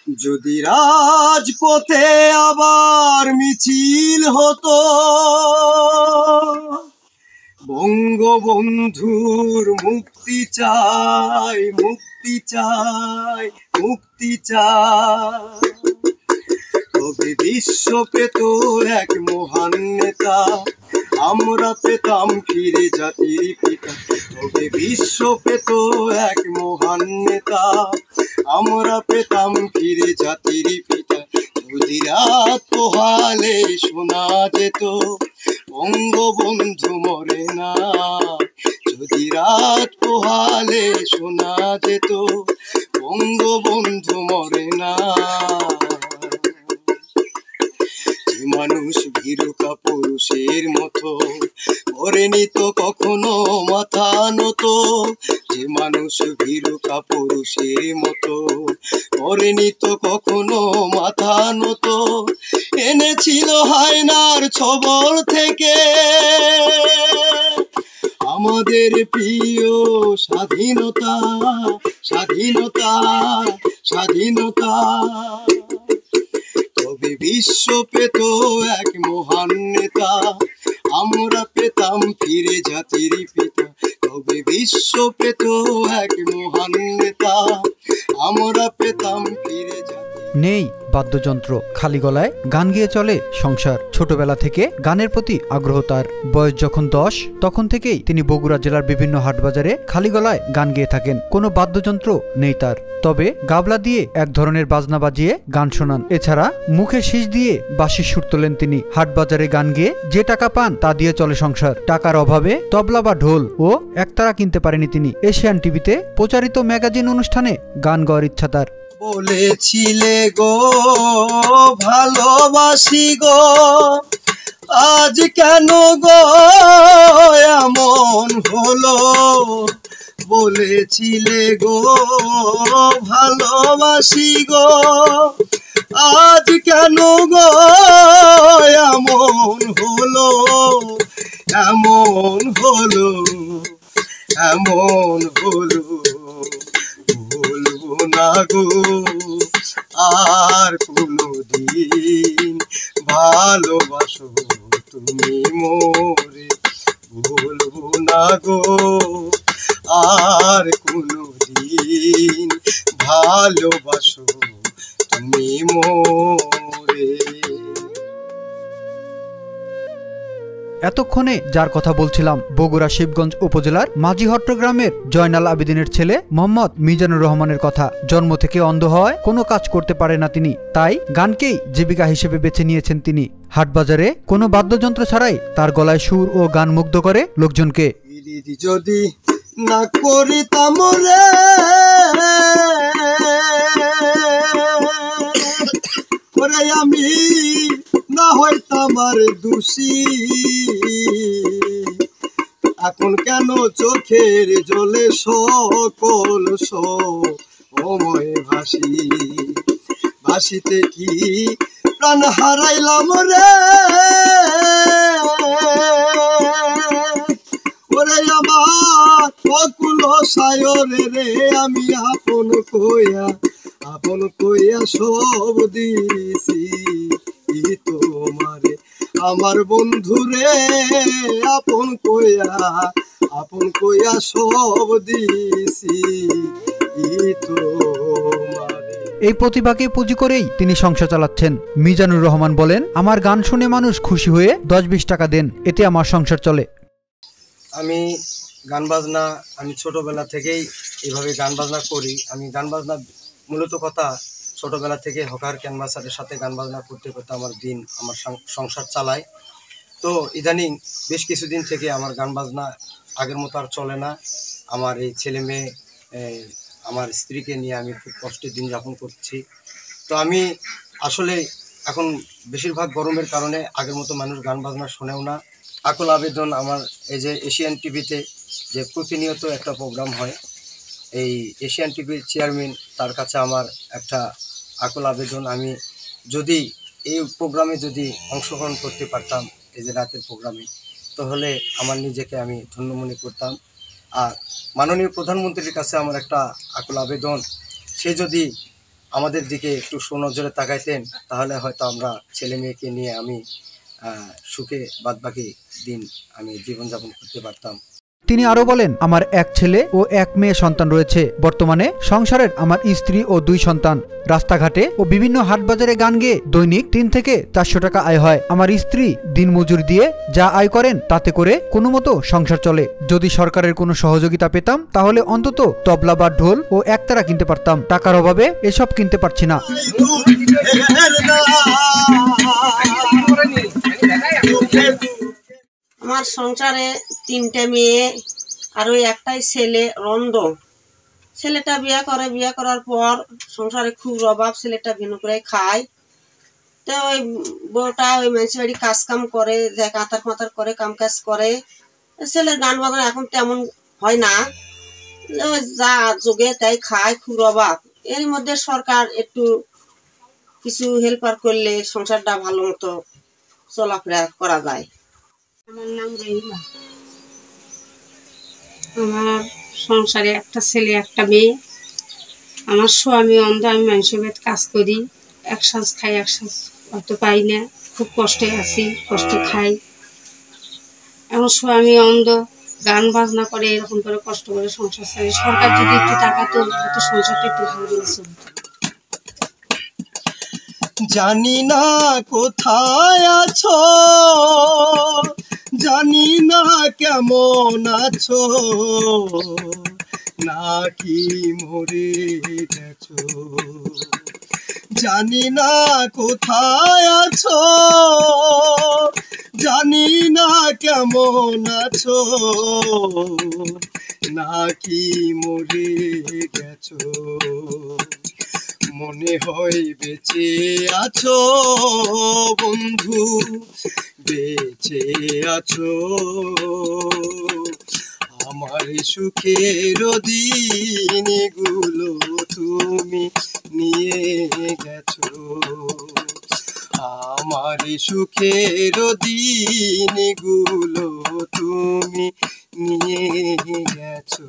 যদি রাজপথে আবার মিছিল হতো, বঙ্গবন্ধুর মুক্তি চাই, মুক্তি চাই, মুক্তি চাই, তবে বিশ্ব পেত এক মহান নেতা, আমরা পেতাম ফিরে জাতির পিতা। তবে বিশ্ব পেত এক মহান নেতা, আমরা পেতাম ফিরে জাতির পিতা। যদি রাত পোহালে শোনা যেত বঙ্গবন্ধু মরে না, যদি রাত পোহালে শোনা যেত বঙ্গবন্ধু মরে না। যে মানুষ ভীরু কাপুরুষের মতো করেনি তো কখনো মাথা নত, যে মানুষ ভীরু কাপুরুষের মতো করেনি তো কখনো মাথা নত, এনেছিল হায়নার ছবল থেকে আমাদের প্রিয় স্বাধীনতা, স্বাধীনতা, স্বাধীনতা। তবে বিশ্ব পেত এক মহান নেতা, আমরা পেতাম ফিরে জাতির পিতা। তবে বিশ্ব পেত এক মহান নেতা, আমরা পেতাম ফিরে জাতির। নেই বাদ্যযন্ত্র, খালি গলায় গান গেয়ে চলে সংসার। ছোটবেলা থেকে গানের প্রতি আগ্রহ তার। বয়স যখন 10 তখন থেকেই তিনি বগুড়া জেলার বিভিন্ন হাটবাজারে খালি গলায় গান গেয়ে থাকেন। কোনো বাদ্যযন্ত্র নেই তার, তবে গাবলা দিয়ে এক ধরনের বাজনা বাজিয়ে গান শোনান। এছাড়া মুখে শীষ দিয়ে বাঁশির সুর তোলেন তিনি। হাটবাজারে গান গেয়ে যে টাকা পান তা দিয়ে চলে সংসার। টাকার অভাবে তবলা বা ঢোল ও একতারা কিনতে পারেনি তিনি। এশিয়ান টিভিতে প্রচারিত ম্যাগাজিন অনুষ্ঠানে গান গাওয়ার ইচ্ছা তার। বলেছিলে গো ভালোবাসি গো, আজ কেন গো এমন হলো? বলেছিলে গো ভালোবাসি গো, আজ কেন গো এমন হলো? এমন হলো, এমন হলো। বলবো না গো আর কোনদিন ভালোবাসো তুমি মোরে, বলবো না গো আর কোনদিন ভালোবাসো তুমি মোরে। এতক্ষণে যার কথা বলছিলাম বগুড়া শিবগঞ্জ উপজেলার মাঝিহট্ট গ্রামের জয়নাল আবেদিনের ছেলে মোহাম্মদ মিজানুর রহমানের কথা। জন্ম থেকে অন্ধ হওয়ায় কোনো কাজ করতে পারে না তিনি, তাই গানকেই জীবিকা হিসেবে বেছে নিয়েছেন তিনি। হাটবাজারে কোনো বাদ্যযন্ত্র ছাড়াই তার গলায় সুর ও গান মুগ্ধ করে লোকজনকে। যদি না করিতাম রে ওরে আমি না হইতাম আর দোষী, এখন কেন চোখের জলে সকল সময় ভাসি, ভাসিতে কি প্রাণ হারাইলাম রে ওরে আমার অকুল সায়রে রে, আমি আপন কইয়া সব দিছি তোমারে আমার বন্ধু রে, আপন কইয়া সব দিছি তোমারে। এই প্রতিভাকে পুঁজি করেই তিনি সংসার চালাচ্ছেন। মিজানুর রহমান বলেন, আমার গান শুনে মানুষ খুশি হয়ে 10-20 টাকা দেন, এতে আমার সংসার চলে। আমি গান বাজনা আমি ছোটবেলা থেকেই এইভাবে গান বাজনা করি। আমি গান বাজনা মূলত কথা ছোটবেলা থেকে হকার ক্যানভাসারের সাথে গান বাজনা করতে করতে আমার দিন আমার সংসার চালায়। তো ইদানিং বেশ কিছুদিন থেকে আমার গান বাজনা আগের মতো আর চলে না। আমার এই ছেলে মেয়ে আমার স্ত্রীকে নিয়ে আমি খুব কষ্টে দিন যাপন করছি। তো আমি আসলে এখন বেশিরভাগ গরমের কারণে আগের মতো মানুষ গান বাজনা শোনেও না। আকুল আবেদন আমার এই যে এশিয়ান টিভিতে যে প্রতিনিয়ত একটা প্রোগ্রাম হয়, এই এশিয়ান টিভির চেয়ারম্যান তার কাছে আমার একটা আকুল আবেদন, আমি যদি এই প্রোগ্রামে যদি অংশগ্রহণ করতে পারতাম, এই যে রাতের প্রোগ্রামে, তাহলে আমার নিজেকে আমি ধন্য মনে করতাম। আর মাননীয় প্রধানমন্ত্রীর কাছে আমার একটা আকুল আবেদন, সে যদি আমাদের দিকে একটু সুনজরে তাকাইতেন, তাহলে হয়তো আমরা ছেলে মেয়েকে নিয়ে আমি সুখে বাদবাকি দিন আমি জীবনযাপন করতে পারতাম। তিনি আরো বলেন, আমার এক ছেলে ও এক মেয়ে সন্তান রয়েছে। বর্তমানে সংসারের আমার স্ত্রী ও 2 সন্তান। রাস্তাঘাটে ও বিভিন্ন হাটবাজারে গান গেয়ে দৈনিক 3 থেকে 400 টাকা আয় হয়। আমার স্ত্রী দিন মজুর দিয়ে যা আয় করেন তাতে করে কোনো মতো সংসার চলে। যদি সরকারের কোনো সহযোগিতা পেতাম তাহলে অন্তত তবলা বা ঢোল ও একতারা কিনতে পারতাম। টাকার অভাবে এসব কিনতে পারছি না। আমার সংসারে 3টে মেয়ে আর ওই একটাই ছেলে রন্দ। ছেলেটা বিয়ে করার পর সংসারে খুব অভাব, ছেলেটা ভিন্ন করে খায়। তো ওই বউটা ওই মানুষের বাড়ি কাজ কাম করে, কাঁতার ফাঁতার করে, কাম কাজ করে। ছেলের গান বাজনা এখন তেমন হয় না, যা যোগে তাই খায়, খুব অভাব। এর মধ্যে সরকার একটু কিছু হেল্পার করলে সংসারটা ভালো মতো চলাফেরা করা যায়। আমার নাম রহিমা। আমার সংসারে একটা ছেলে একটা মেয়ে। আমার স্বামী অন্ধ, আমি মানুষের বাড়িতে কাজ করি, এক সাঁজ খাই এক সাঁজ অত পাই না, খুব কষ্টে আছি, কষ্টে খাই। এখন স্বামী অন্ধ, গান বাজনা করে, এরকম করে কষ্ট করে সংসার চালাই। সরকার যদি একটু টাকা তো হয়তো সংসারটা একটু ভালো করে চলত। জানি না কোথায় আছো, জানি না কেমন আছো, নাকি মরে গেছো। জানি না কোথায় আছো, জানি না কেমন আছো, নাকি মরে গেছো। মনে হয় বেঁচে আছো বন্ধু, বেঁচে আছো। আমার সুখের দিনগুলো তুমি নিয়ে গেছো, আমার সুখের দিনগুলো তুমি নিয়ে গেছো।